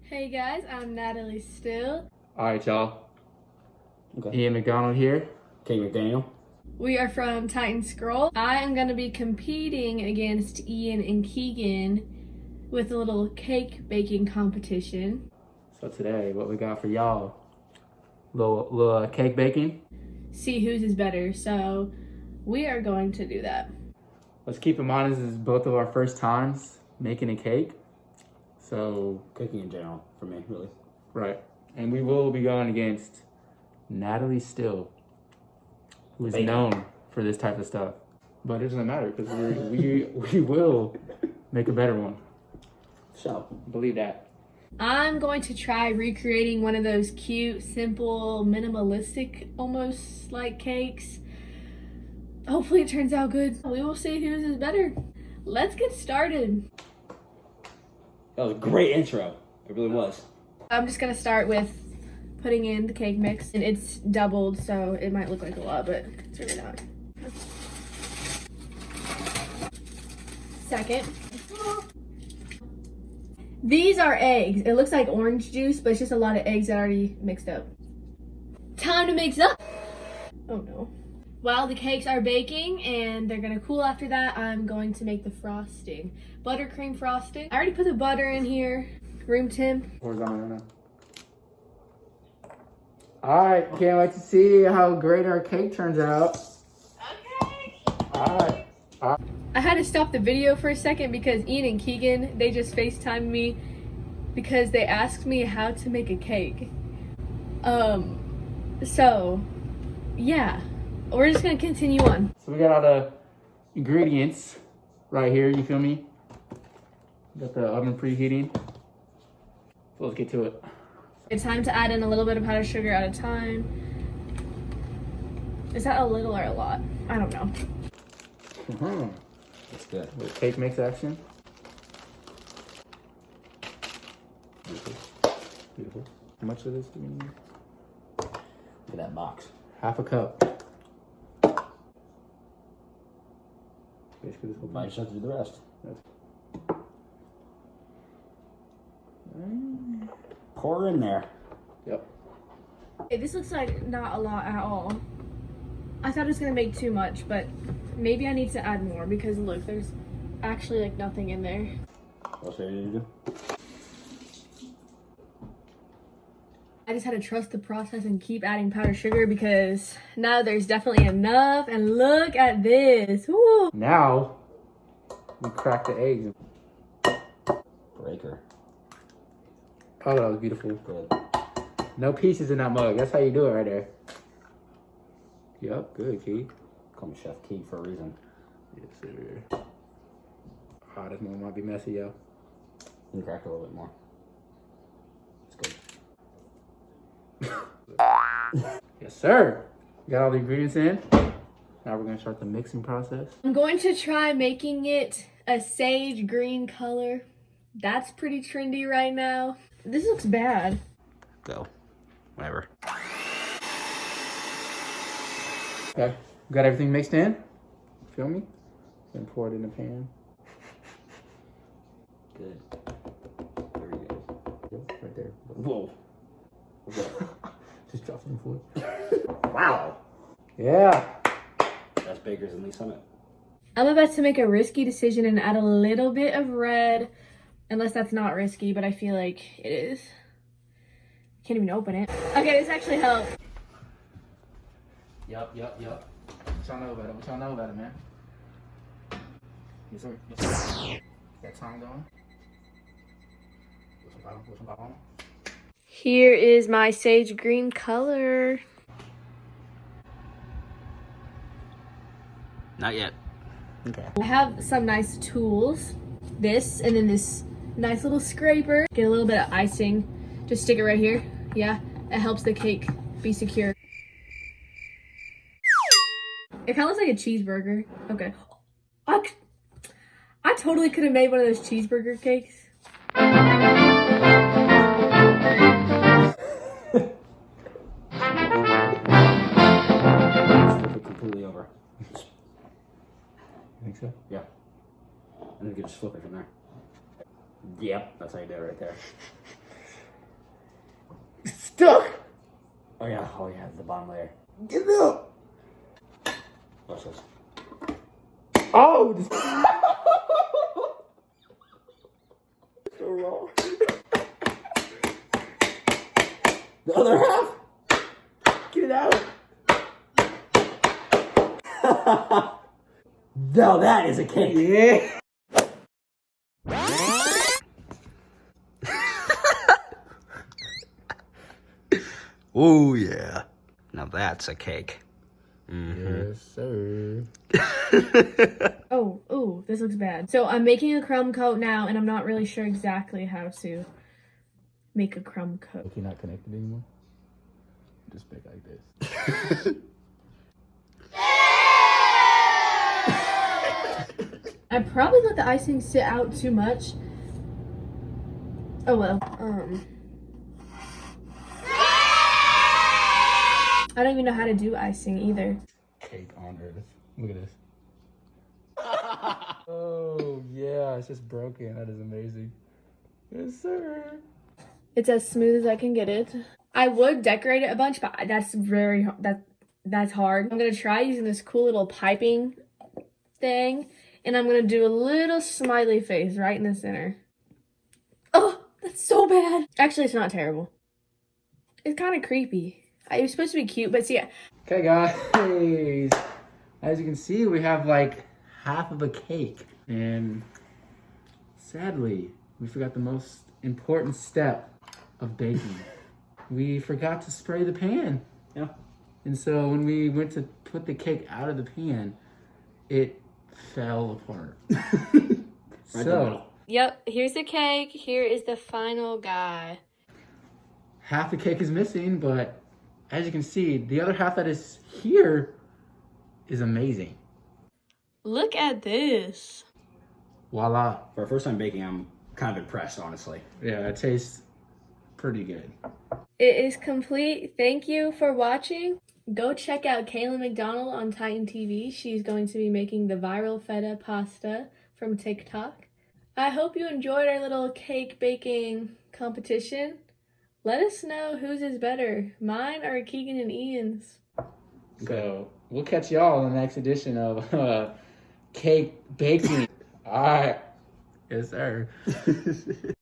Hey guys, I'm Natalie Still. Alright, y'all. Okay. Ian McDonald here. Kate McDaniel. We are from Titan Scroll. I am going to be competing against Ian and Keegan with a little cake baking competition. So today, what we got for y'all? Little cake baking. See whose is better. So we are going to do that. Let's keep in mind this is both of our first times making a cake. So, Cooking in general, for me, really. right. And we will be going against Natalie Still, who is Baker. known for this type of stuff. But it doesn't matter because we will make a better one. So, Believe that. I'm going to try recreating one of those cute, simple, minimalistic, almost like cakes. Hopefully it turns out good. We will see whose is better. Let's get started. that was a great intro. It really was. I'm just gonna start with putting in the cake mix, and it's doubled, so it might look like a lot, but it's really not. Second. These are eggs. It looks like orange juice, but it's just a lot of eggs that are already mixed up. Time to mix up. Oh no. While the cakes are baking and they're gonna cool after that, I'm going to make the frosting. Buttercream frosting. I already put the butter in here, room temp. Horizontal right now. Alright, can't wait to see how great our cake turns out. Okay. Alright. I had to stop the video for a second because Ian and Keegan, they just FaceTimed me because they asked me how to make a cake. So, yeah. We're just gonna continue on. So we got all the ingredients right here, you feel me? Got the oven preheating. So let's get to it. It's time to add in a little bit of powdered sugar at a time. Is that a little or a lot? I don't know. That's good. With cake mix action. Beautiful. Beautiful. How much of this do we need? Look at that box. Half a cup. Basically this whole Might thing. just have to do the rest. Pour in there. Yep. Hey, this looks like not a lot at all. I thought it was gonna make too much, but maybe I need to add more because look, there's actually like nothing in there. What's ready to do? I just had to trust the process and keep adding powdered sugar because now there's definitely enough. And look at this. Woo! Now we crack the eggs. Breaker. Oh, that was beautiful. Good. No pieces in that mug. That's how you do it right there. Yep, good, Keith. Call me Chef Key for a reason. Yes, sir. Oh, this one might be messy, yo. You can crack a little bit more. It's good. Yes, sir. Got all the ingredients in. Now we're gonna start the mixing process. I'm going to try making it a sage green color. That's pretty trendy right now. This looks bad. Go. Whatever. Okay, got everything mixed in. Feel me? Then pour it in the pan. Good. Very good. Yep, right there. Whoa. Just drop it in the floor. Wow. Yeah. That's Baker's Elite Summit. I'm about to make a risky decision and add a little bit of red. Unless that's not risky, but I feel like it is. Can't even open it. Okay, this actually helped. Yup. What y'all know about it? What y'all know about it, man? Yes, sir. Yes, sir. That time going. Put some bottom. Here is my sage green color. Not yet. Okay. I have some nice tools. This, and then this nice little scraper. Get a little bit of icing. Just stick it right here. Yeah, it helps the cake be secure. It kind of looks like a cheeseburger. Okay. I totally could have made one of those cheeseburger cakes. Flip it completely over. You think so? Yeah. And then you can just flip it from there. Yep, that's how you do it right there. Oh yeah, the bottom layer. Get it up! Watch this. Oh! This... So raw. The other half? Get it out! Now that is a cake. Yeah! Oh yeah. Now that's a cake. Yes, sir. Oh, ooh, this looks bad. So I'm making a crumb coat now, and I'm not really sure exactly how to make a crumb coat. Okay, not connected anymore. Just big like this. I probably let the icing sit out too much. Oh well. I don't even know how to do icing either. Cake on earth. Look at this. Oh, yeah, it's just broken. That is amazing. Yes, sir. It's as smooth as I can get it. I would decorate it a bunch, but that's that's hard. I'm gonna try using this cool little piping thing, and I'm gonna do a little smiley face right in the center. Oh, that's so bad. Actually, it's not terrible. It's kind of creepy. It was supposed to be cute, but see, Okay, guys. As you can see, we have like half of a cake. And sadly, we forgot the most important step of baking. We forgot to spray the pan. Yeah. And so when we went to put the cake out of the pan, it fell apart. Right in the middle. yep, here's the cake. Here is the final guy. Half the cake is missing, but as you can see, the other half that is here is amazing. Look at this. Voila. For a first time baking, I'm kind of impressed, honestly. Yeah, it tastes pretty good. It is complete. Thank you for watching. Go check out Kayla McDonald on Titan TV. She's going to be making the viral feta pasta from TikTok. I hope you enjoyed our little cake baking competition. Let us know whose is better, mine or Keegan and Ian's. So we'll catch y'all on the next edition of cake baking. All right. Yes, sir.